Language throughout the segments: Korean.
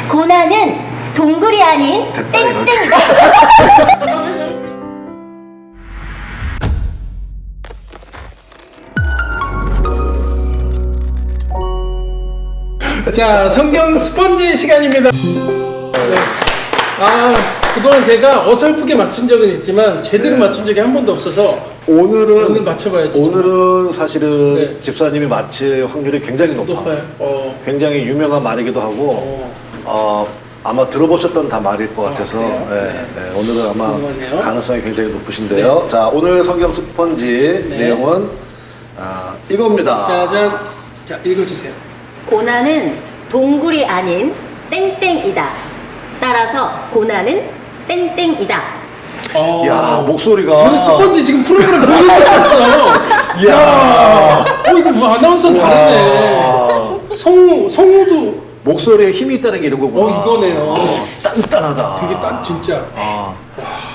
고난은 동굴이 아닌 땡땡이다. 자, 성경 스펀지 시간입니다. 네. 그동안 제가 어설프게 맞춘 적은 있지만 제대로 맞춘 적이 한 번도 없어서 오늘 맞춰봐야지. 오늘은 사실은 네. 집사님이 맞힐 확률이 굉장히 높아요. 굉장히 유명한 말이기도 하고 아마 들어보셨던 다 말일 것 같아서 오늘은 아마 궁금하네요. 가능성이 굉장히 높으신데요. 네. 자, 오늘 성경 스펀지 네. 내용은 이겁니다. 짜잔. 자, 읽어주세요. 고난은 동굴이 아닌 땡땡이다. 따라서 고난은 땡땡이다. 야, 목소리가 저는 스펀지 지금 프로그램 보는 줄 알았어. 이야. 이거 뭐 아나운서 다르네. 성우도 목소리에 힘이 있다는 게 이런 거구나. 이거네요. 단단하다. 되게 진짜.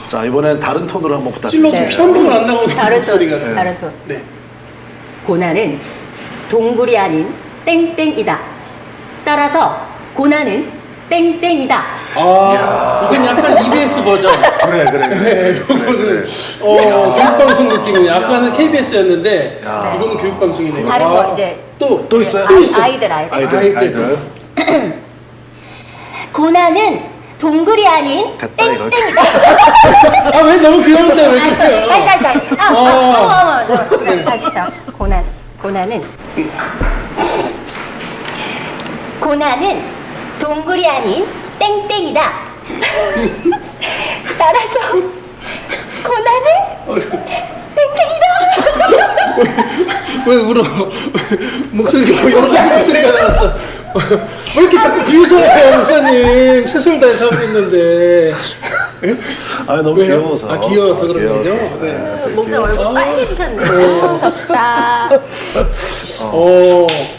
자, 이번엔 다른 톤으로 한번 부탁드립니다. 찔러도 네. 편부는 안 나오는 다른 목소리가. 톤, 다른 톤. 네. 고난은 동굴이 아닌 땡땡이다. 따라서 고난은 땡땡이다. 이건 약간 EBS 버전. 그래. 네, 이거는 교육방송 느낌이네. 아까는 KBS였는데 야. 이거는 교육방송이네요. 다른 거 이제 또 있어요? 아이들. 아이들. 고난은 동굴이 아닌 됐다, 이거. 땡땡이다. 왜 너무 귀여운데 왜 그래요? 다시. 고난은 동굴이 아닌 땡땡이다. 따라서 고난은 땡땡이다. 왜 울어? 목소리가 여러 가지 목소리가 나왔어. 왜 이렇게 자꾸 비웃어요, 목사님? 최선을 다해서 하고 있는데. 너무 왜요? 귀여워서. 귀여워서 그런 거죠? 귀여워서. 네. 목소리 얼굴 빨개지셨네. 덥다.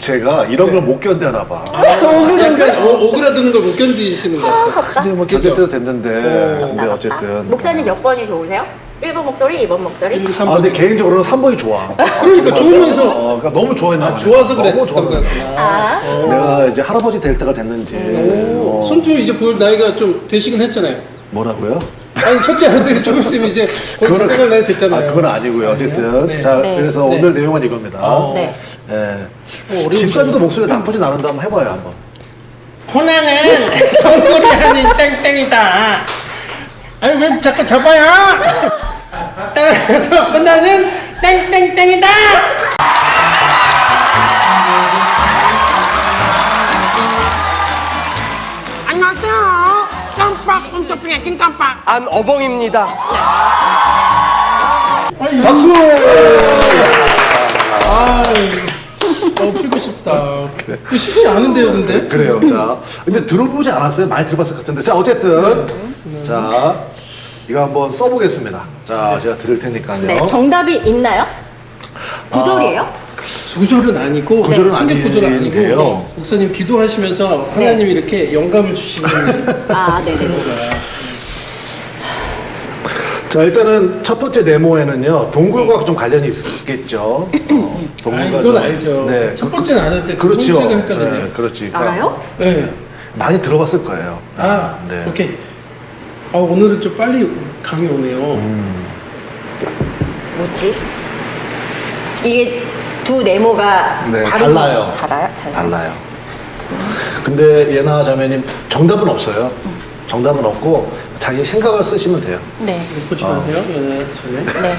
제가 이런 걸 못 견뎌나 봐. 약간 오그라드는 걸 못 견디시는 것 같아요. 이제 뭐 견딜 때도 됐는데. 근데 어쨌든. 목사님 몇 번이 좋으세요? 1번 목소리, 2번 목소리? 1, 2, 3번. 근데 개인적으로는 3번이 좋아. 그러니까 좋으면서. 그러니까 너무 좋아했나 봐. 좋아서 그래. 너무 좋아서 그래. 내가 이제 할아버지 될 때가 됐는지. 손주 이제 볼 나이가 좀 되시긴 했잖아요. 뭐라고요? 아니, 첫째 아들이 좀 있으면 이제 거의 첫째가 나이 됐잖아요. 그건 아니고요. 어쨌든. 네. 자, 네. 그래서 네. 오늘 내용은 이겁니다. 네. 어려운 집사님도 거예요. 목소리가 나쁘진 않은데 한번 해봐요, 한번. 고난은 동굴이 아닌 땡땡이다. 아니, 왜 자꾸 접어요? 따라서 고난은 땡땡땡이다. 안녕하세요. 깜빡 깜짝이야 깜빡. 안어벙입니다. 박수! 풀고 싶다. 쉽지 않은데요, 근데? 그래요. 자, 근데 들어보지 않았어요? 많이 들어봤을 것 같은데. 자, 어쨌든. 자, 이거 한번 써보겠습니다. 자, 제가 들을 테니까요. 네, 정답이 있나요? 구절이에요? 구절은 아니고, 구절은 성경 구절은 아니고, 아닌데요. 목사님 기도하시면서 하나님이 이렇게 영감을 주시는 네네. 자, 일단은 첫 번째 네모에는요, 동굴과 좀 관련이 있겠죠. 동굴과 이건 알죠. 네. 첫 번째는 아는데 두 그렇죠. 번째가 헷갈리네요. 네, 그렇지. 알아요? 네. 많이 들어봤을 거예요. 네. 오케이. 오늘은 좀 빨리 감이 오네요. 뭐지? 이게 두 네모가 네, 다른 달라요. 달라요. 근데 예나 자매님, 정답은 없어요. 정답은 없고, 자기 생각을 쓰시면 돼요. 네. 보지 마세요. 전에. 네.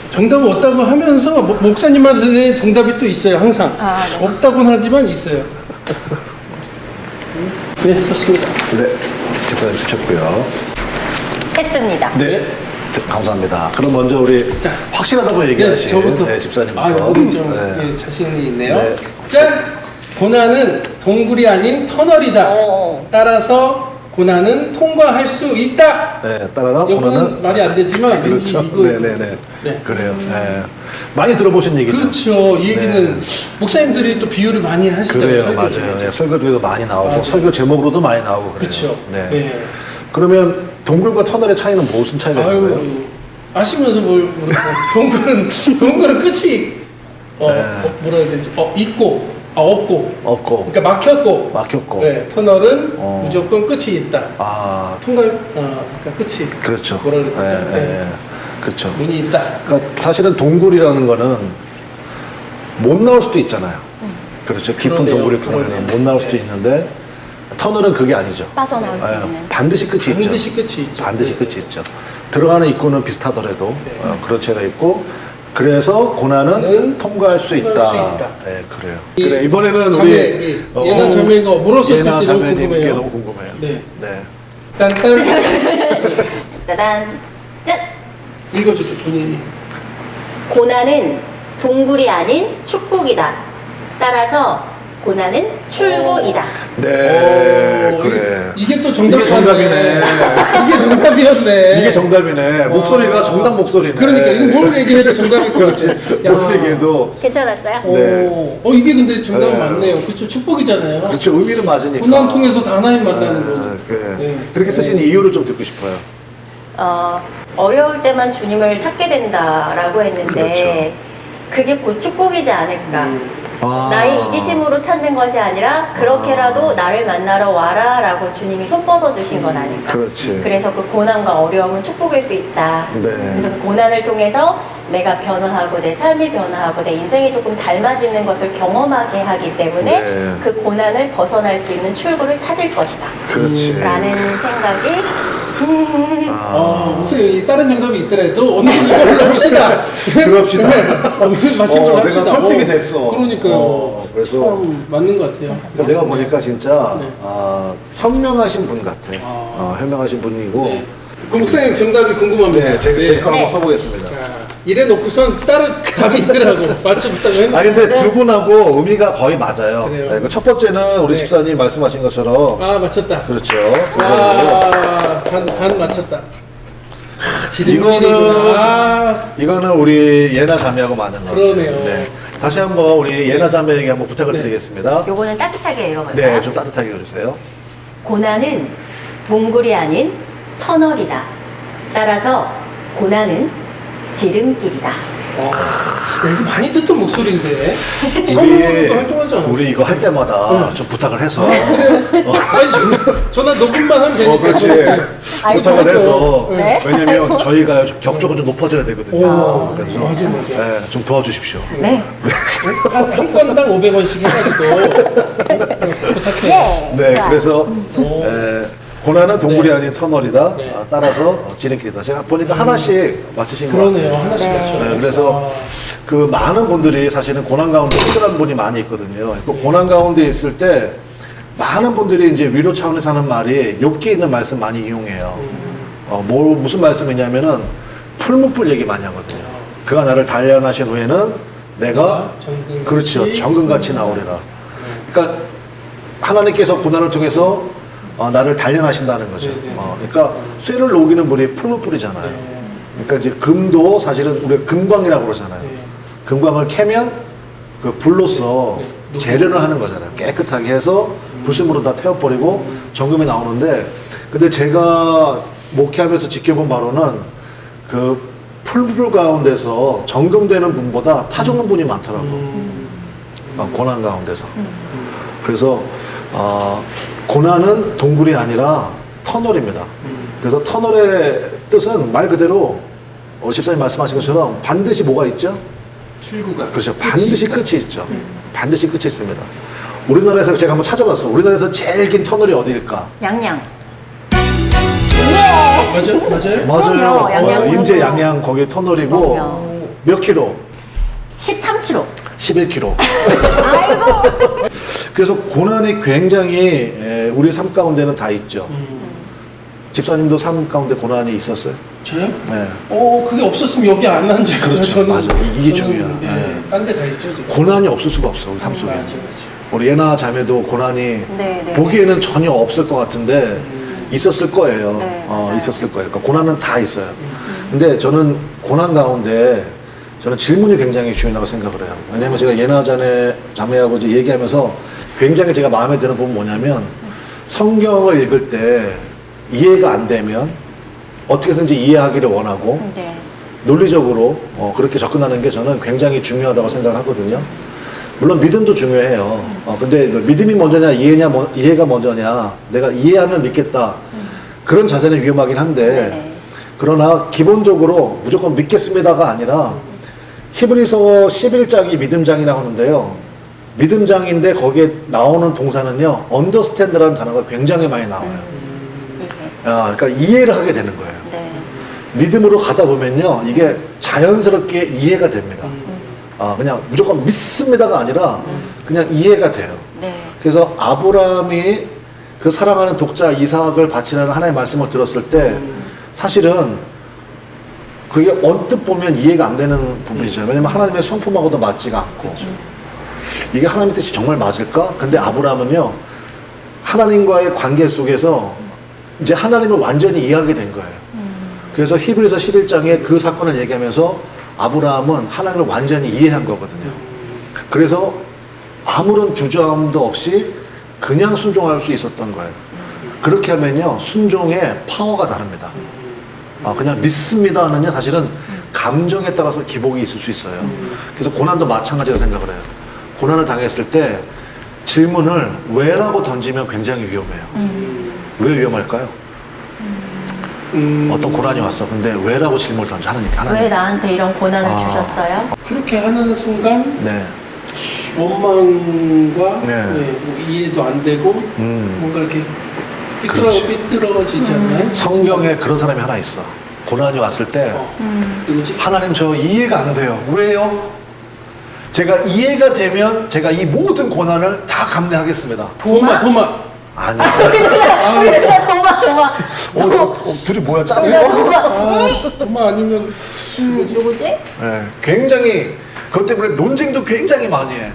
정답은 없다고 하면서 목사님한테 정답이 또 있어요. 항상. 네. 없다고는 하지만 있어요. 네, 좋습니다. 네. 집사님 주셨고요. 했습니다. 네. 감사합니다. 그럼 먼저 우리 확실하다고 얘기하신 저부터. 집사님부터. 이거는 좀 네. 자신이 있네요. 네. 짠! 고난은 동굴이 아닌 터널이다. 따라서 고난은 통과할 수 있다. 네, 따라라. 이거는 말이 안 되지만 왠지 그렇죠. 이거 네네네. 네. 그래요. 네. 많이 들어보신 얘기죠. 그렇죠. 이 얘기는 목사님들이 또 비유를 많이 하시잖아요. 그래요, 설교 맞아요. 중에. 네, 설교 중에도 많이 나오고 맞아요. 설교 제목으로도 많이 나오고 그래요. 그렇죠. 네. 네. 그러면 동굴과 터널의 차이는 무슨 차이가 있는 거예요? 아시면서 뭘 모르고 동굴은 끝이 뭐라 해야 되지? 있고 없고. 없고 그러니까 막혔고. 막혔고. 네, 터널은 어. 무조건 끝이 있다. 아, 그러니까 끝이. 그렇죠. 뭐라 그랬죠? 네. 그렇죠. 문이 있다. 그러니까 사실은 동굴이라는 거는 못 나올 수도 있잖아요. 그렇죠. 깊은 그러네요. 동굴에 보면 그러네요. 못 나올 수도 네. 있는데 터널은 그게 아니죠. 빠져나올 수 예, 있는. 반드시 끝이 있죠. 반드시 끝이 있죠. 반드시 네. 끝이 있죠. 들어가는 입구는 비슷하더라도 네. 그런 채가 있고 그래서 고난은 는 통과할 수 있다. 통과할 수 있다. 네, 그래요. 이 그래 이번에는 자매, 우리 이 예나 자매가 뭐로 썼을지 예나 너무 자매님께 궁금해요. 너무 궁금해요. 네. 네. 딴딴 짜잔. 짠. 읽어주세요 본인이. 고난은 동굴이 아닌 축복이다. 따라서 고난은 출구이다. 네, 오, 그래. 이게 또 정답 이게 정답이네. 이게 정답이었네. 이게 정답이네. 목소리가 정답 목소리네. 그러니까 이거 뭘 얘기해도 정답일 것 그렇지. 같아. 뭘 얘기해도 괜찮았어요? 오, 네. 이게 근데 정답 네. 맞네요. 그렇죠. 축복이잖아요. 그렇죠. 의미는 맞으니까. 고난 통해서 다 하나님 만나는 네, 거는. 그래. 네. 그렇게 쓰신 이유를 좀 듣고 싶어요. 어려울 때만 주님을 찾게 된다라고 했는데 그게 곧 축복이지 않을까. 아. 나의 이기심으로 찾는 것이 아니라 그렇게라도 나를 만나러 와라라고 주님이 손 뻗어 주신 건 아닐까. 그렇지. 그래서 그 고난과 어려움은 축복일 수 있다. 네. 그래서 그 고난을 통해서 내가 변화하고 내 삶이 변화하고 내 인생이 조금 달라지는 것을 경험하게 하기 때문에 네. 그 고난을 벗어날 수 있는 출구를 찾을 것이다. 그렇지. 라는 생각이 목사님 다른 정답이 있더라도 오늘 이걸로 합시다. 그럽시다. 오늘 맞춘 걸로 합시다. 내가 설득이 됐어. 그러니까요. 그래서 참 맞는 것 같아요. 그러니까 내가 보니까 진짜 네. 현명하신 분 같아. 아. 현명하신 분이고. 네. 그 목사님 정답이 궁금합니다. 네, 제 거 한번 네. 써보겠습니다. 자, 이래 놓고선 따로 답이 있더라고. 맞춰봤다고 했는데. 아니 근데 두 분하고 의미가 거의 맞아요. 그래요? 네, 첫 번째는 우리 네. 집사님 말씀하신 것처럼 아, 맞췄다. 그렇죠. 와, 반 맞췄다. 이거는 지름길이구나. 이거는 우리 예나 자매하고 맞는 것 같아요. 그러네요. 네. 다시 한번 우리 예나 자매에게 한번 부탁을 네. 드리겠습니다. 요거는 따뜻하게 읽어볼까요? 네, 좀 따뜻하게 해주세요. 고난은 동굴이 아닌 터널이다. 따라서 고난은 지름길이다. 이거 많이 듣던 목소리인데. 우리 성우도 활동하잖아. 우리 이거 할 때마다 좀 부탁을 해서 아니, 전화 녹음만 하면 되니까. 그렇지. 아이고. 부탁을 해서 네. 왜냐면 저희가 좀 격조가 좀 높아져야 되거든요. 오, 그래서 맞아, 맞아. 네, 좀 도와주십시오. 네. 한 건당 500원씩 해가지고 부탁해. 네, 좋아요. 그래서 고난은 동굴이 네. 아닌 터널이다. 네. 따라서 지름길이다. 제가 보니까 하나씩 맞히신 것 그러네요. 같아요. 하나씩 네. 맞춰. 네, 그래서 그 많은 분들이 사실은 고난 가운데 힘들어하는 분이 많이 있거든요. 그 고난 가운데 있을 때 많은 분들이 이제 위로 차원에서 하는 말이 욥기에 있는 말씀 많이 이용해요. 무슨 말씀이냐면은 풀무풀 얘기 많이 하거든요. 그가 나를 단련하신 후에는 내가 정금같이 그렇죠. 정금같이 나오리라. 그러니까 하나님께서 고난을 통해서 나를 단련하신다는 거죠. 네, 네. 그러니까 쇠를 녹이는 물이 풀무풀이잖아요. 그러니까 이제 금도 사실은 우리가 금광이라고 그러잖아요. 네. 금광을 캐면 그 불로서 네. 재련을 하는 거잖아요. 깨끗하게 해서 불순물로 다 태워버리고 정금이 나오는데, 근데 제가 목회하면서 지켜본 바로는 그 풀물 가운데서 정금되는 분보다 타죽는 분이 많더라고. 고난 가운데서. 그래서 고난은 동굴이 아니라 터널입니다. 그래서 터널의 뜻은 말 그대로 집사님 말씀하신 것처럼 반드시 뭐가 있죠? 출구가. 그렇죠. 반드시 끝이 있죠. 반드시 끝이 있습니다. 우리나라에서 제가 한번 찾아봤어. 우리나라에서 제일 긴 터널이 어디일까? 양양. 맞아요? 그럼요. 양양 인제 터널. 양양 거기 터널이고 그럼요. 몇 킬로? 13km. 11킬로. 아이고. 그래서 고난이 굉장히 우리 삶 가운데는 다 있죠. 집사님도 삶 가운데 고난이 있었어요? 저요? 네. 그게 없었으면 여기 안 앉아요. 그렇죠. 맞아. 이게 중요해요. 예, 네. 딴 데 가 있죠, 지금. 고난이 없을 수가 없어, 우리 삶 속에. 맞아. 우리 예나 자매도 고난이 네, 네. 보기에는 전혀 없을 것 같은데 있었을 거예요. 네, 맞아요. 있었을 거예요. 그러니까 고난은 다 있어요. 근데 저는 고난 가운데 저는 질문이 굉장히 중요하다고 생각을 해요. 왜냐면 제가 예나 자매하고 이제 얘기하면서 굉장히 제가 마음에 드는 부분은 뭐냐면 성경을 읽을 때 이해가 안 되면 어떻게든지 이해하기를 원하고 네. 논리적으로 그렇게 접근하는 게 저는 굉장히 중요하다고 생각하거든요. 물론 믿음도 중요해요. 근데 믿음이 먼저냐 이해가 먼저냐, 내가 이해하면 믿겠다, 그런 자세는 위험하긴 한데, 네네. 그러나 기본적으로 무조건 믿겠습니다가 아니라 히브리서 11장이 믿음장이라고 하는데요. 믿음장인데 거기에 나오는 동사는요, understand라는 단어가 굉장히 많이 나와요. 이해. 그러니까 이해를 하게 되는 거예요. 네. 믿음으로 가다 보면요, 이게 자연스럽게 이해가 됩니다. 그냥 무조건 믿습니다가 아니라 그냥 이해가 돼요. 네. 그래서 아브라함이 그 사랑하는 독자 이삭을 바치라는 하나님의 말씀을 들었을 때 사실은 그게 언뜻 보면 이해가 안 되는 부분이잖아요. 왜냐면 하나님의 성품하고도 맞지가 않고, 이게 하나님의 뜻이 정말 맞을까? 근데 아브라함은요, 하나님과의 관계 속에서 이제 하나님을 완전히 이해하게 된 거예요. 그래서 히브리서 11장에 그 사건을 얘기하면서 아브라함은 하나님을 완전히 이해한 거거든요. 그래서 아무런 주저함도 없이 그냥 순종할 수 있었던 거예요. 그렇게 하면요, 순종의 파워가 다릅니다. 그냥 믿습니다는요, 사실은 감정에 따라서 기복이 있을 수 있어요. 그래서 고난도 마찬가지로 생각을 해요. 고난을 당했을 때 질문을 왜라고 던지면 굉장히 위험해요. 왜 위험할까요? 어떤 고난이 왔어. 근데 왜라고 질문을 던져, 하나님. 왜 나한테 이런 고난을 주셨어요? 그렇게 하는 순간 네. 원망과 네. 뭐 이해도 안 되고 뭔가 이렇게 그렇지. 삐뚤어지잖아요. 성경에 그런 사람이 하나 있어. 고난이 왔을 때 누구지? 하나님 저 이해가 안 돼요. 왜요? 제가 이해가 되면 제가 이 모든 고난을 다 감내하겠습니다. 도마. 아니. 도마. 둘이 뭐야, 짰어? 도마 아니면 누구지? 네, 굉장히 그것 때문에 논쟁도 굉장히 많이 해.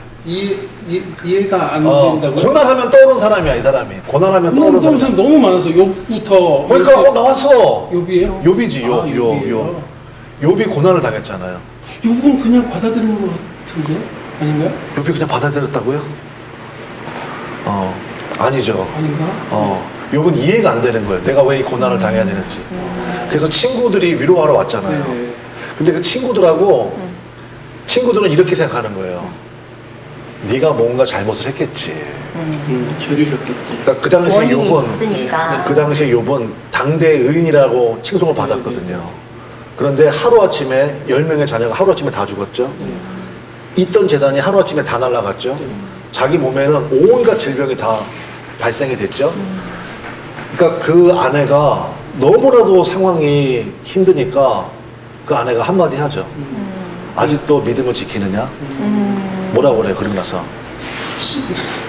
이해가 안 된다고. 고난하면 떠오른 사람이야, 이 사람이. 고난하면 떠오른 너무 사람. 너무 많아서 욕부터. 그러니까 나왔어. 욕이에요? 욥이지, 아, 욥. 욥이 고난을 당했잖아요. 욕은 그냥 받아들이는 것 같은데? 아닌가요? 욥이 그냥 받아들였다고요? 아니죠. 아닌가? 욥은 이해가 안 되는 거예요. 내가 왜 이 고난을 당해야 되는지. 그래서 친구들이 위로하러 왔잖아요. 네. 근데 그 친구들은 이렇게 생각하는 거예요. 네가 뭔가 잘못을 했겠지. 죄를 졌겠지. 그러니까 그 당시에 원인이 욥은 있으니까. 그 당시에 욥은 당대 의인이라고 칭송을 받았거든요. 그런데 하루아침에 10명의 자녀가 하루아침에 다 죽었죠. 있던 재산이 하루아침에 다 날아갔죠. 자기 몸에는 온갖 질병이 다 발생이 됐죠. 그러니까 그 아내가 너무나도 상황이 힘드니까 그 아내가 한마디 하죠. 아직도 믿음을 지키느냐? 뭐라고 그래요, 그러고 나서?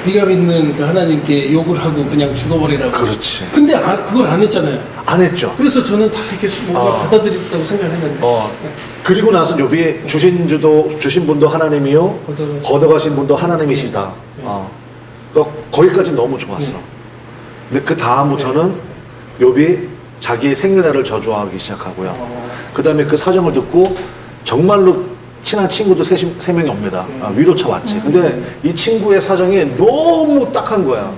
네가 믿는 그 하나님께 욕을 하고 그냥 죽어버리라고. 그렇지. 근데 그걸 안 했잖아요. 안 했죠. 그래서 저는 다 이렇게 뭔가 받아들였다고 생각을 했는데. 그리고 나서 욥이 주신 분도 하나님이요, 걷어가신 분도 하나님이시다. 그러니까 거기까지 너무 좋았어. 근데 그 다음부터는 욥이 자기의 생일날을 저주하기 시작하고요. 그 다음에 그 사정을 듣고 정말로 친한 친구도 세 명이 옵니다. 위로차 왔지. 근데 이 친구의 사정이 너무 딱한 거야.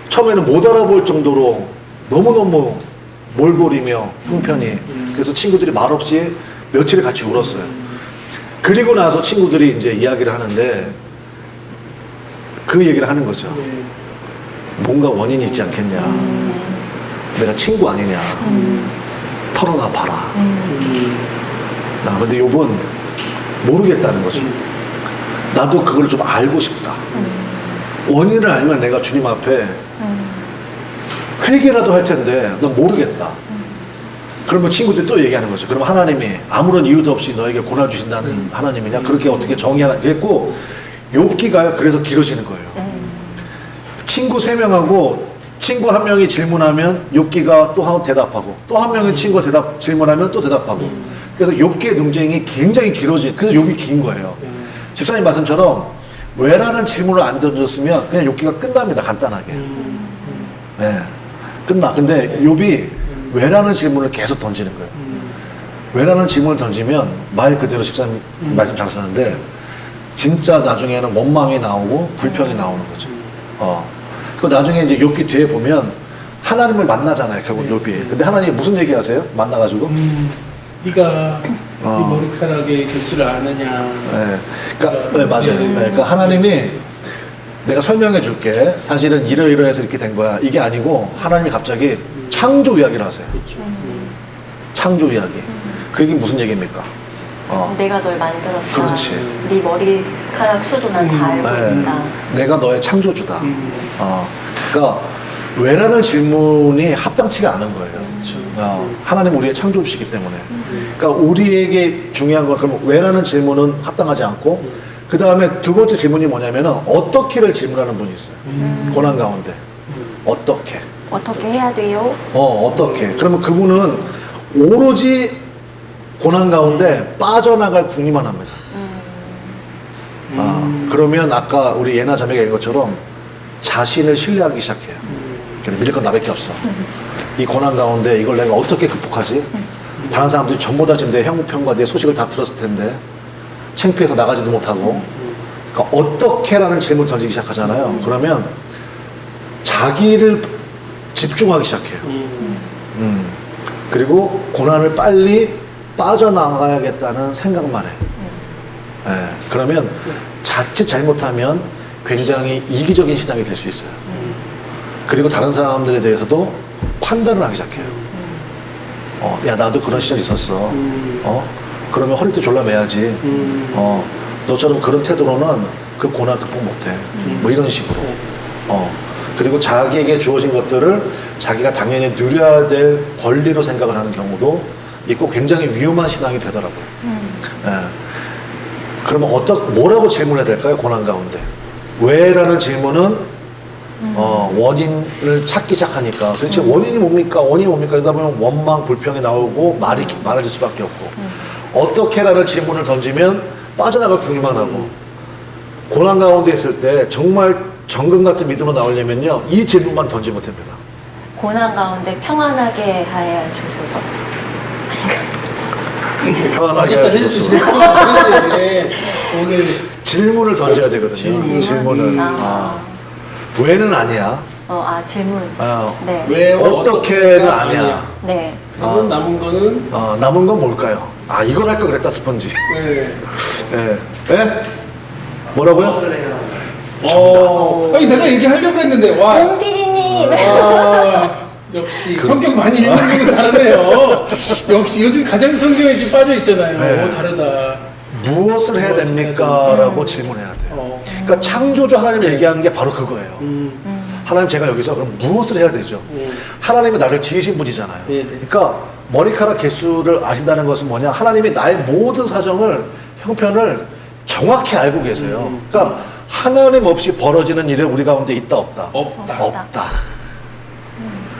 처음에는 못 알아볼 정도로 너무너무 몰골이며 형편이. 그래서 친구들이 말없이 며칠을 같이 울었어요. 그리고 나서 친구들이 이제 이야기를 하는데 그 얘기를 하는 거죠. 뭔가 원인이 있지 않겠냐. 내가 친구 아니냐. 털어놔 봐라. 근데 욥은 모르겠다는 거죠. 나도 그걸 좀 알고 싶다. 원인을 알면 내가 주님 앞에 회개라도 할 텐데 난 모르겠다. 그러면 친구들이 또 얘기하는 거죠. 그럼 하나님이 아무런 이유도 없이 너에게 고난 주신다는 하나님이냐? 그렇게 어떻게 정의하나? 그랬고 욥기가요, 그래서 길어지는 거예요. 친구 3명하고 친구 1명이 질문하면 욥기가 또 한 대답하고 또 1명의 친구가 질문하면 또 대답하고. 그래서 욥기의 논쟁이 굉장히 길어진. 그래서 욥이 긴 거예요. 집사님 말씀처럼 왜라는 질문을 안 던졌으면 그냥 욥기가 끝납니다. 간단하게. 네, 끝나. 근데 욥이 왜라는 질문을 계속 던지는 거예요. 왜라는 질문을 던지면 말 그대로 집사님 말씀 잘 쓰는데 진짜 나중에는 원망이 나오고 불평이 나오는 거죠. 그 나중에 이제 욥기 뒤에 보면 하나님을 만나잖아요, 결국 욥이. 근데 하나님이 무슨 얘기하세요? 만나가지고 네가 이 머리카락의 개수를 아느냐. 네. 그러니까 네, 맞아요. 네, 그러니까 하나님이 내가 설명해 줄게. 사실은 이러이러해서 이렇게 된 거야. 이게 아니고 하나님이 갑자기 창조 이야기를 하세요. 그렇죠. 창조 이야기. 그게 무슨 얘기입니까? 내가 널 만들었다. 그렇지. 네 머리카락 수도 난 다 알고 네. 있다. 내가 너의 창조주다. 그러니까 왜라는 질문이 합당치가 않은 거예요. 하나님 우리의 창조주시기 때문에. 그러니까 우리에게 중요한 건 그럼 왜라는 질문은 합당하지 않고 그 다음에 두 번째 질문이 뭐냐면은 어떻게를 질문하는 분이 있어요. 고난 가운데 어떻게? 어떻게 해야 돼요? 어떻게? 그러면 그분은 오로지 고난 가운데 빠져나갈 궁리만 합니다. 그러면 아까 우리 예나 자매가 얘기한 것처럼 자신을 신뢰하기 시작해요. 믿을 건 나밖에 없어. 이 고난 가운데 이걸 내가 어떻게 극복하지? 다른 사람들이 전부 다 지금 내 형편과 내 소식을 다 들었을 텐데 창피해서 나가지도 못하고 그러니까 어떻게라는 질문을 던지기 시작하잖아요. 그러면 자기를 집중하기 시작해요. 그리고 고난을 빨리 빠져나가야겠다는 생각만 해. 예, 그러면 자칫 잘못하면 굉장히 이기적인 신앙이 될 수 있어요. 그리고 다른 사람들에 대해서도 판단을 하기 시작해요. 야 나도 그런 시절이 있었어. 그러면 허리도 졸라매야지. 너처럼 그런 태도로는 그 고난 극복 못해. 뭐 이런 식으로. 그리고 자기에게 주어진 것들을 자기가 당연히 누려야 될 권리로 생각을 하는 경우도 있고 굉장히 위험한 신앙이 되더라고요. 예. 그러면 뭐라고 질문해야 될까요? 고난 가운데. 왜라는 질문은 원인을 찾기 시작하니까 도대체 원인이 뭡니까? 이러다 보면 원망, 불평이 나오고 말이 많아질 수밖에 없고 어떻게라는 질문을 던지면 빠져나갈 궁리만 하고 고난 가운데 있을 때 정말 정금 같은 믿음으로 나오려면요 이 질문만 던지면 됩니다. 고난 가운데 평안하게 하여 주소서. 편안하게 어쨌든 해주소서. 해주세요. 오늘 질문을 던져야 되거든요. 질문을. 왜는 아니야. 질문. 네. 왜 어떻게는 아니야. 네. 그리고 남은 거는 남은 건 뭘까요? 이걸 할 걸 그랬다 스펀지. 네. 네? 뭐라고요? 아니 내가 얘기하려고 했는데 와. 공PD님. 역시 그렇지. 성경 많이 읽는 분은 다르네요. 역시 요즘 가장 성경에 지금 빠져 있잖아요. 네. 다르다. 무엇을 해야 됩니까? 라고 질문해야 돼요. 그러니까 창조주 하나님이 얘기하는 게 바로 그거예요. 하나님 제가 여기서 그럼 무엇을 해야 되죠? 하나님이 나를 지으신 분이잖아요. 네. 그러니까 머리카락 개수를 아신다는 것은 뭐냐? 하나님이 나의 모든 사정을 형편을 정확히 알고 계세요. 그러니까 하나님 없이 벌어지는 일이 우리 가운데 있다 없다? 없다.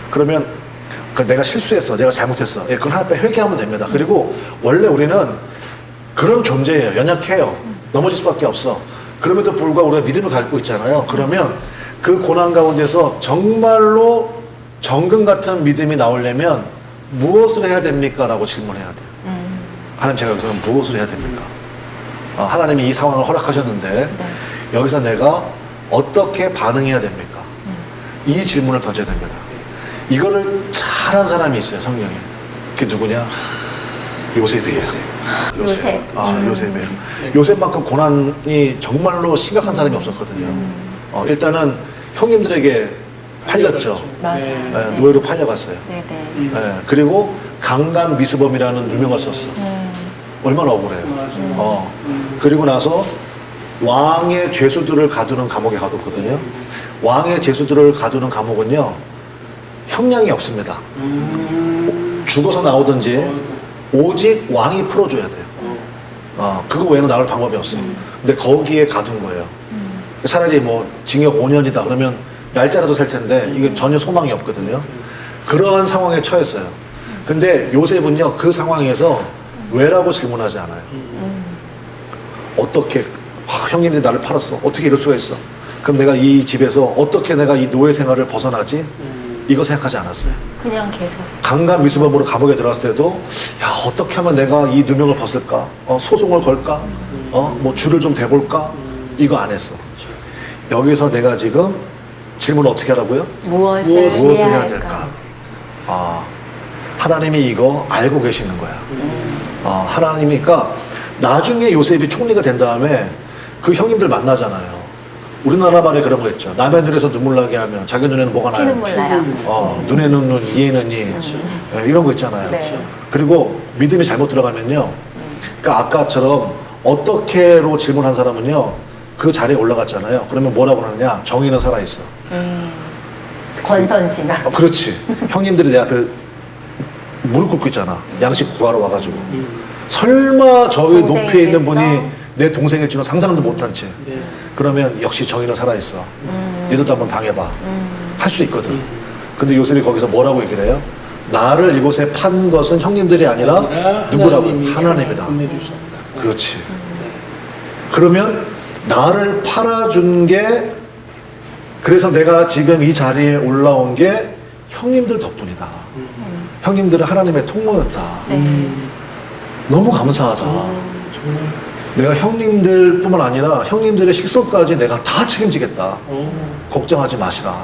그러면 내가 실수했어, 내가 잘못했어. 그건 하나님 앞에 회개하면 됩니다. 그리고 원래 우리는 그런 존재예요. 연약해요. 넘어질 수밖에 없어. 그럼에도 불구하고 우리가 믿음을 갖고 있잖아요. 그러면 그 고난 가운데서 정말로 정금 같은 믿음이 나오려면 무엇을 해야 됩니까? 라고 질문해야 돼요. 하나님 제가 여기서 무엇을 해야 됩니까? 하나님이 이 상황을 허락하셨는데 네. 여기서 내가 어떻게 반응해야 됩니까? 이 질문을 던져야 됩니다. 이거를 잘한 사람이 있어요, 성경에. 그게 누구냐? 요셉이에요. 요셉. 요셉이에요. 요셉만큼 고난이 정말로 심각한 사람이 없었거든요. 일단은 형님들에게 팔렸죠. 맞아요. 네, 노예로 팔려갔어요. 네네. 그리고 강간 미수범이라는 누명을 썼어. 얼마나 억울해요. 그리고 나서 왕의 죄수들을 가두는 감옥에 가뒀거든요. 왕의 죄수들을 가두는 감옥은요 형량이 없습니다. 죽어서 나오든지 오직 왕이 풀어줘야 돼요. 그거 외에는 나올 방법이 없어. 근데 거기에 가둔 거예요. 차라리 뭐 징역 5년이다 그러면 날짜라도 셀 텐데 이게 전혀 소망이 없거든요. 그러한 상황에 처했어요. 근데 요셉은요 그 상황에서 왜라고 질문하지 않아요. 어떻게 형님들이 나를 팔았어. 어떻게 이럴 수가 있어. 그럼 내가 이 집에서 어떻게 내가 이 노예 생활을 벗어나지? 이거 생각하지 않았어요. 그냥 계속. 강간 미수범으로 감옥에 들어갔을 때도 야 어떻게 하면 내가 이 누명을 벗을까? 소송을 걸까? 뭐 줄을 좀 대볼까? 이거 안 했어. 여기서 내가 지금 질문을 어떻게 하라고요? 무엇을 해야 될까? 하나님이 이거 알고 계시는 거야. 하나님이니까 나중에 요셉이 총리가 된 다음에 그 형님들 만나잖아요. 우리나라 말에 그런 거 있죠. 남의 눈에서 눈물 나게 하면 자기 눈에는 뭐가 나요? 피눈물 나요. 눈에는 눈, 이에는 이. 이런 거 있잖아요. 네. 그리고 믿음이 잘못 들어가면요. 그러니까 아까처럼 어떻게로 질문한 사람은요. 그 자리에 올라갔잖아요. 그러면 뭐라고 하느냐? 정의는 살아있어. 권선징악. 그렇지. 형님들이 내 앞에 무릎 꿇고 있잖아. 양식 구하러 와가지고. 설마 저 위에 높이에 있는 분이 내 동생일 줄은 상상도 못한 채. 네. 그러면 역시 정의는 살아있어. 니들도 한번 당해봐. 할 수 있거든. 근데 요셉이 거기서 뭐라고 얘기를 해요? 나를 이곳에 판 것은 형님들이 아니라 누구라고? 하나님이다. 보내주셨다. 그렇지. 그러면 나를 팔아준 게 그래서 내가 지금 이 자리에 올라온 게 형님들 덕분이다. 형님들은 하나님의 통로였다. 네. 너무 감사하다. 정말. 내가 형님들 뿐만 아니라 형님들의 식소까지 내가 다 책임지겠다. 걱정하지 마시라.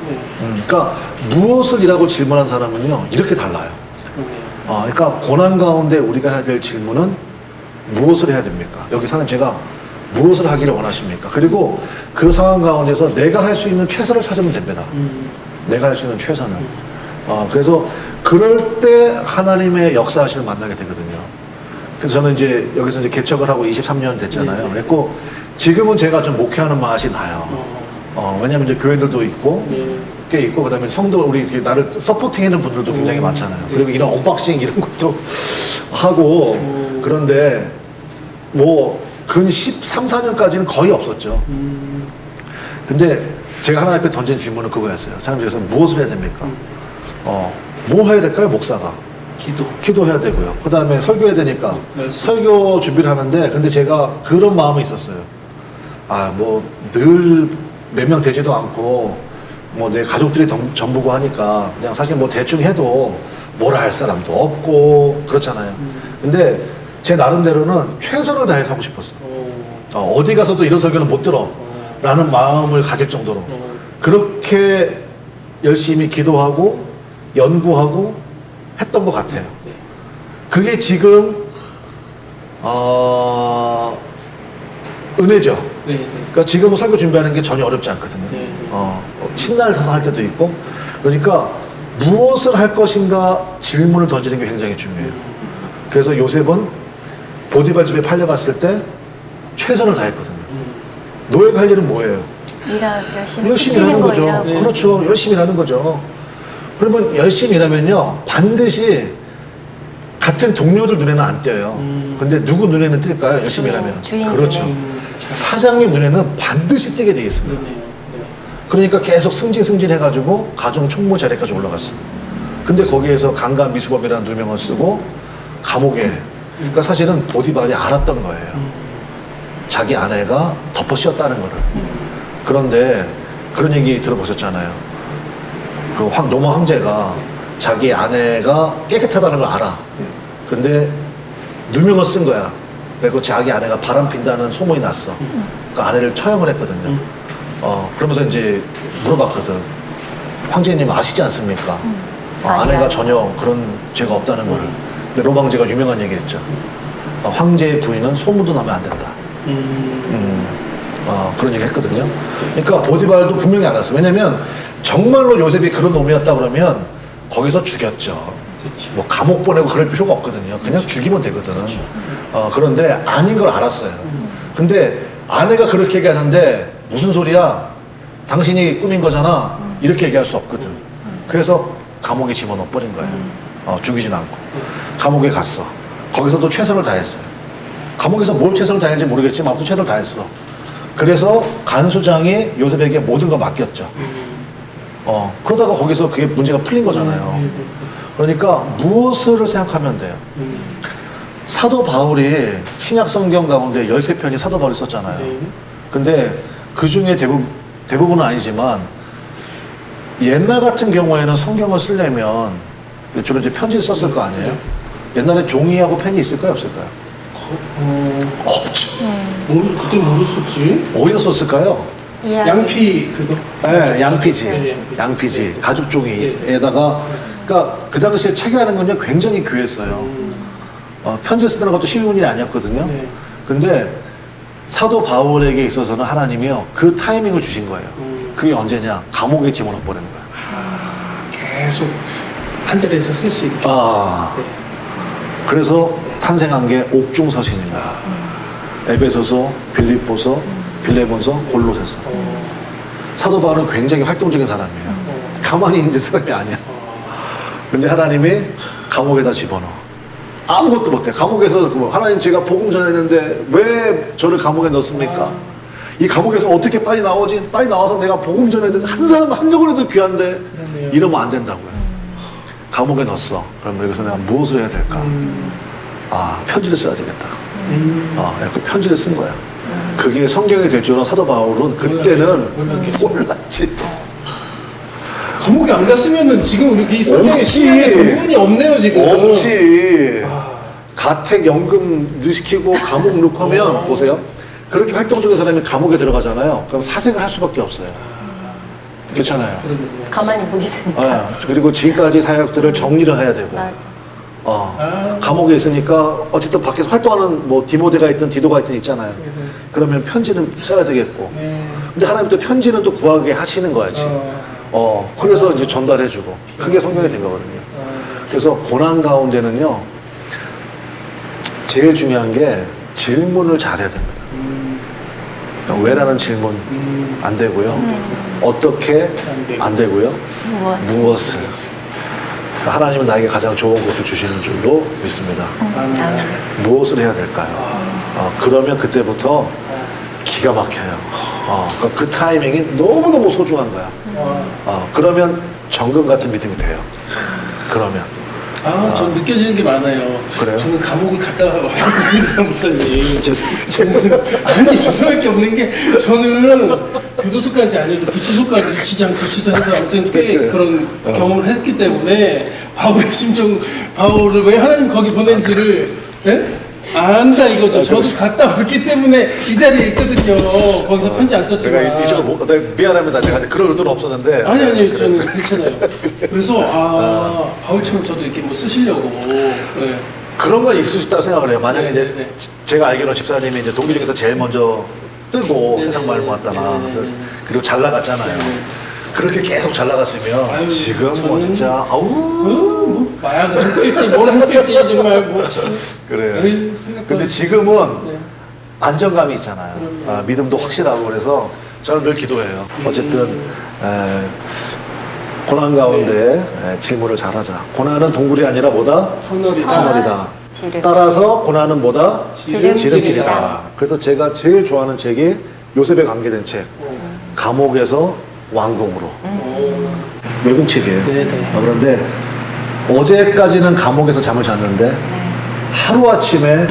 네. 그러니까 무엇을 이라고 질문한 사람은요 이렇게 달라요. 그러네요. 그러니까 고난 가운데 우리가 해야 될 질문은 무엇을 해야 됩니까? 여기 사는 제가 무엇을 하기를 원하십니까? 그리고 그 상황 가운데서 내가 할 수 있는 최선을 찾으면 됩니다. 내가 할 수 있는 최선을. 그래서 그럴 때 하나님의 역사하심을 만나게 되거든요. 그래서 저는 이제 여기서 이제 개척을 하고 23년 됐잖아요. 네. 그랬고 지금은 제가 좀 목회하는 맛이 나요. 왜냐면 이제 교회들도 있고 네. 꽤 있고 그다음에 성도 우리 이렇게 나를 서포팅하는 분들도 굉장히 많잖아요. 그리고 이런 언박싱 이런 것도 하고 그런데 뭐 근 13, 14년까지는 거의 없었죠. 근데 제가 하나님 앞에 던진 질문은 그거였어요. 하나님께서 무엇을 해야 됩니까? 뭐 해야 될까요, 목사가? 기도해야 되고요. 그 다음에 설교해야 되니까 설교 준비를 하는데 근데 제가 그런 마음이 있었어요. 뭐 늘 몇 명 되지도 않고 뭐 내 가족들이 전부고 하니까 그냥 사실 뭐 대충 해도 뭐라 할 사람도 없고 그렇잖아요. 근데 제 나름대로는 최선을 다해서 하고 싶었어요. 어디 가서도 이런 설교는 못 들어 라는 마음을 가질 정도로 그렇게 열심히 기도하고 연구하고 했던 것 같아요. 그게 지금 은혜죠. 네. 그러니까 지금은 설교 준비하는 게 전혀 어렵지 않거든요. 네. 신나서 할 때도 있고 그러니까 무엇을 할 것인가 질문을 던지는 게 굉장히 중요해요. 그래서 요셉은 보디발 집에 팔려갔을 때 최선을 다했거든요. 노예가 할 일은 뭐예요? 열심히 열심히 시키는 일하는 거 거죠. 일하고. 그렇죠. 열심히 일하는 거죠. 그러면 열심히 일하면요 반드시 같은 동료들 눈에는 안 띄어요. 근데 누구 눈에는 뜰까요? 열심히 일하면. 주인 그렇죠. 눈에. 사장님 눈에는 반드시 띄게 돼 있습니다. 그러네요. 네. 그러니까 계속 승진 해가지고 가정 총무 자리까지 올라갔어. 근데 거기에서 강간 미수범이라는 누명을 쓰고 감옥에. 그러니까 사실은 보디발이 알았던 거예요. 자기 아내가 덮어 씌웠다는 거를. 그런데 그런 얘기 들어보셨잖아요. 그 로마 황제가 자기 아내가 깨끗하다는 걸 알아. 근데 누명을 쓴 거야. 그리고 자기 아내가 바람 핀다는 소문이 났어. 그 아내를 처형을 했거든요. 그러면서 이제 물어봤거든. 황제님 아시지 않습니까? 아내가 전혀 그런 죄가 없다는 거를. 근데 로마 황제가 유명한 얘기했죠. 황제의 부인은 소문도 나면 안 된다. 그런 얘기 했거든요. 그러니까 보디발도 분명히 알았어. 왜냐면 정말로 요셉이 그런 놈이었다 그러면 거기서 죽였죠. 그치. 뭐 감옥 보내고 그럴 필요가 없거든요. 그냥 죽이면 되거든. 그런데 아닌 걸 알았어요. 근데 아내가 그렇게 얘기하는데 무슨 소리야? 당신이 꾸민 거잖아. 이렇게 얘기할 수 없거든. 그래서 감옥에 집어넣어 버린 거예요. 죽이진 않고. 감옥에 갔어. 거기서도 최선을 다했어요. 감옥에서 뭘 최선을 다했는지 모르겠지만 아무튼 최선을 다했어. 그래서 간수장이 요셉에게 모든 걸 맡겼죠. 그러다가 거기서 그게 문제가 풀린 거잖아요. 그러니까 무엇을 생각하면 돼요? 사도 바울이 신약 성경 가운데 13편이 사도 바울이 썼잖아요. 근데 그 중에 대부분은 아니지만 옛날 같은 경우에는 성경을 쓰려면 주로 이제 편지를 썼을 거 아니에요? 옛날에 종이하고 펜이 있을까요? 없을까요? 없죠. 그때 모르셨지? 어디서 썼을까요? 양피 그거. 네, 양피지. 네, 양피지. 가죽 종이에다가, 그러니까 그 당시에 책이라는 건요 굉장히 귀했어요. 편지를 쓰는 것도 쉬운 일이 아니었거든요. 네. 근데 사도 바울에게 있어서는 하나님이요 그 타이밍을 주신 거예요. 그게 언제냐? 감옥에 집어넣어 버리는 거예요. 계속 한 자리에서 쓸 수 있게. 네. 그래서 탄생한 게 옥중서신입니다. 에베소서, 빌립보서, 빌레몬서, 골로새서. 사도 바울은 굉장히 활동적인 사람이에요. 가만히 있는 사람이 아니야. 근데 하나님이 감옥에다 집어넣어. 아무것도 못해. 감옥에서 하나님 제가 복음 전했는데 왜 저를 감옥에 넣습니까? 이 감옥에서 어떻게 빨리 나오지? 빨리 나와서 내가 복음 전했는데 한 사람 한 영혼에도 귀한데 그러네요. 이러면 안 된다고요. 감옥에 넣었어. 그럼 여기서 내가 무엇을 해야 될까? 아, 편지를 써야 되겠다. 그 편지를 쓴 거야. 그게 성경이 될 줄은 사도 바울은 그때는 몰랐지. 감옥에 안 갔으면은 지금 이렇게 이 성경에 없지. 신약에 대부분이 없네요 지금. 없지. 가택 연금 넣으시키고 감옥 넣고 하면 보세요. 그렇게 활동적인 사람이 감옥에 들어가잖아요. 그럼 사생을 할 수밖에 없어요. 그렇잖아요. 그러네요. 가만히 못 있으니까. 그리고 지금까지 사역들을 정리를 해야 되고. 맞아. 감옥에 있으니까 어쨌든 밖에서 활동하는 뭐 디모데가 있든 디도가 있든 있잖아요. 그러면 편지는 써야 되겠고. 근데 하나님 또 편지는 또 구하게 하시는 거야지. 그래서 이제 전달해주고. 그게 성경이 된 거거든요. 그래서 고난 가운데는요, 제일 중요한 게 질문을 잘해야 됩니다. 그러니까 왜라는 질문 안 되고요. 어떻게 안 되고요. 무엇을. 그러니까 하나님은 나에게 가장 좋은 것을 주시는 줄로 믿습니다. 무엇을 해야 될까요? 그러면 그때부터 기가 막혀요. 그러니까 그 타이밍이 너무너무 소중한 거야. 그러면 정금 같은 믿음이 돼요. 그러면. 전 느껴지는 게 많아요. 그래요? 저는 감옥을 갔다 왔거든요, 목사님. 죄송해요. 아니, 죄송할 게 없는 게, 저는 교도소까지 아니어도 구치소까지 유치장 구치소에서 아무튼 꽤 그런 경험을 했기 때문에, 바울의 심정, 바울을 왜 하나님 거기 보낸지를, 안다 이거죠. 저도 갔다 왔기 때문에 이 자리에 있거든요. 거기서 편지 안 썼지만. 내가 이쪽으로 내가 미안합니다. 내가 그럴 의도는 없었는데. 아니, 저는 괜찮아요. 그래서, 바울처럼 저도 이렇게 뭐 쓰시려고. 네. 그런 건 있을 수 있다고 생각을 해요. 만약에 네, 이제 네. 제가 알기로는 집사님이 이제 동기 중에서 제일 먼저 뜨고 네, 세상 말 모았다나 네, 네, 네. 그리고 잘 나갔잖아요. 그렇게 계속 잘 나갔으면 아유, 지금 뭐 저는- 진짜 뭐 마약을 했을지 뭘 했을지 정말 뭐 참. 그래요. 에이, 생각보다- 근데 지금은 네. 안정감이 있잖아요. 믿음도 확실하고 그래서 저는 늘 기도해요. 어쨌든 고난 가운데 질문을 잘하자. 고난은 동굴이 아니라 뭐다? 터널이다. 터널이다. 지름. 따라서 고난은 뭐다? 지름길이다. 지름길이다. 그래서 제가 제일 좋아하는 책이 요셉에 관계된 책. 감옥에서 왕궁으로. 외국 책이에요. 네네. 그런데 어제까지는 감옥에서 잠을 잤는데 하루아침에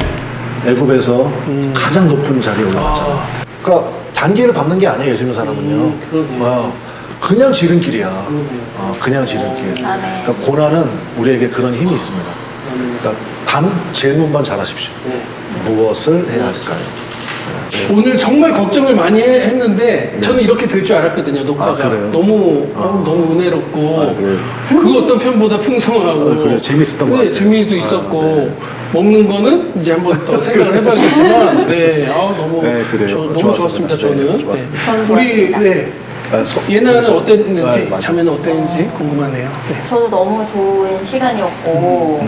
애굽에서 가장 높은 자리에 올라갔잖아요. 그러니까 단계를 밟는 게 아니에요, 예수 믿는 사람은요. 그러네요. 그냥 지름길이야. 그냥 지름길. 아멘. 그러니까 고난은 우리에게 그런 힘이 있습니다. 그러니까 단 질문만 잘하십시오. 네. 무엇을 해야 할까요? 오늘 정말 걱정을 많이 했는데 저는 이렇게 될 줄 알았거든요. 녹화가 그래요? 너무 은혜롭고 그래요? 그 어떤 편보다 풍성하고 그래요. 재밌었던 것 같아요. 재미도 있었고 먹는 거는 이제 한번 더 생각을 해봐야겠지만 너무 네, 그래요. 너무 좋았습니다. 좋았습니다. 저는 네, 좋았습니다. 저는 우리 좋았습니다. 예나는 어땠는지 맞아. 자매는 어땠는지 궁금하네요. 네. 저도 너무 좋은 시간이었고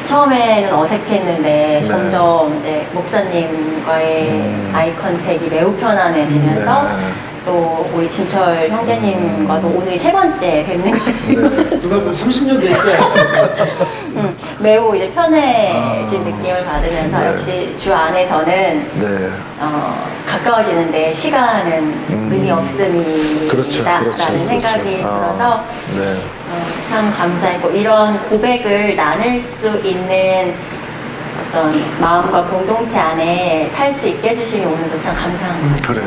처음에는 어색했는데 점점 이제 목사님과의 아이 컨택이 매우 편안해지면서 네. 또 우리 진철 형제님과도 오늘이 세 번째 뵙는 거지. 누가 보면 30년 됐죠. 매우 이제 편해진 느낌을 받으면서 네. 역시 주 안에서는 네. 가까워지는데 시간은 의미 없음이다라는 그렇죠. 생각이 들어서 네. 참 감사했고 이런 고백을 나눌 수 있는 어떤 마음과 공동체 안에 살 수 있게 해주시니 오늘도 참 감사합니다. 그래요.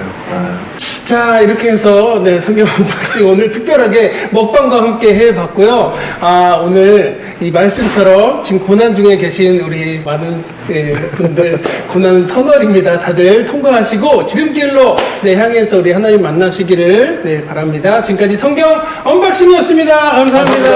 자, 이렇게 해서 성경 언박싱 오늘 특별하게 먹방과 함께 해봤고요. 오늘 이 말씀처럼 지금 고난 중에 계신 우리 많은 분들 고난은 터널입니다. 다들 통과하시고 지름길로 향해서 우리 하나님 만나시기를 바랍니다. 지금까지 성경 언박싱이었습니다. 감사합니다.